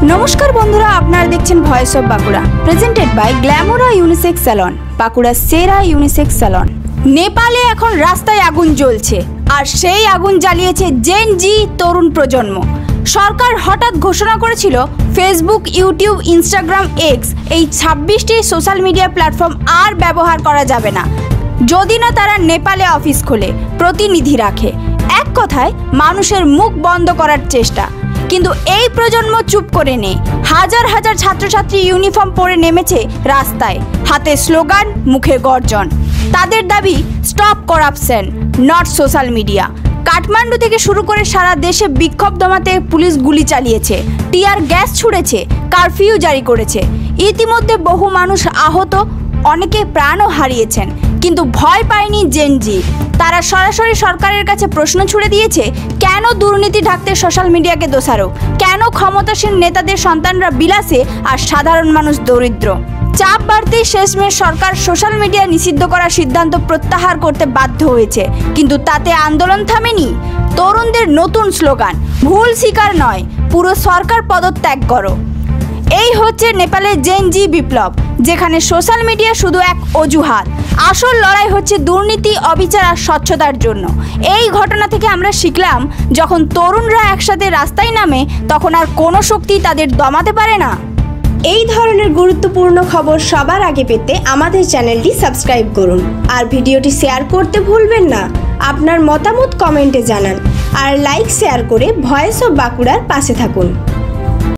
नमस्कार बंधुरा आपनारा देखছেন voice of Bankura presented by Glamora unisex salon Bankura সেরা ইউনিসেক্স স্যালন। নেপালে এখন রাস্তায় আগুন জ্বলছে আর সেই আগুন জ্বালিয়েছে জেন জি তরুণ প্রজন্ম। সরকার হঠাৎ ঘোষণা করেছিল ফেসবুক, ইউটিউব, ইনস্টাগ্রাম, এক্স এই 26টি সোশ্যাল মিডিয়া প্ল্যাটফর্ম আর ব্যবহার করা যাবে না যদি না তারা নেপালে অফিস খোলে, প্রতিনিধি রাখে। এক কথায় মানুষের মুখ বন্ধ করার চেষ্টা। কিন্তু এই প্রজন্ম চুপ করে নেই। হাজার হাজার ছাত্রছাত্রী ইউনিফর্ম পরে নেমেছে রাস্তায়, হাতে স্লোগান, মুখে গর্জন। তাদের দাবি stop corruption, not social media. Kathmandu থেকে শুরু করে সারা দেশে বিক্ষোভ দমাতে পুলিশ গুলি চালিয়েছে, টিয়ার গ্যাস ছুড়েছে, কারফিউ জারি করেছে। ইতিমধ্যে বহু মানুষ আহত, অনেকে প্রাণও হারিয়েছেন। কিন্তু ভয় পায়নি জেন জি। তারা সরাসরি সরকারের কাছে প্রশ্ন ছুড়ে দিয়েছে, কেন দুর্নীতি ঢাকতে সোশ্যাল মিডিয়াকে দোষারোপ, কেন ক্ষমতাসীন নেতাদের সন্তানরা বিলাসে আর সাধারণ মানুষ দরিদ্র। চাপ বাড়তেই শেষমেশ সরকার সোশ্যাল মিডিয়া নিষিদ্ধ করার সিদ্ধান্ত প্রত্যাহার করতে বাধ্য হয়েছে। কিন্তু তাতে আন্দোলন থামেনি। তরুণদের নতুন স্লোগান, ভুল স্বীকার নয়, পুরো সরকার পদত্যাগ করো। এই হচ্ছে নেপালের জেন জি বিপ্লব, যেখানে সোশ্যাল মিডিয়া শুধু এক অজুহাত। আসল লড়াই হচ্ছে দুর্নীতি, অবিচার আর স্বচ্ছতার জন্য। এই ঘটনা থেকে আমরা শিখলাম, যখন তরুণরা একসাথে রাস্তায় নামে তখন আর কোনো শক্তি তাদের দমাতে পারে না। এই ধরনের গুরুত্বপূর্ণ খবর সবার আগে পেতে আমাদের চ্যানেলটি সাবস্ক্রাইব করুন আর ভিডিওটি শেয়ার করতে ভুলবেন না। আপনার মতামত কমেন্টে জানান আর লাইক শেয়ার করে ভয়েস অফ বাঁকুড়ার পাশে থাকুন।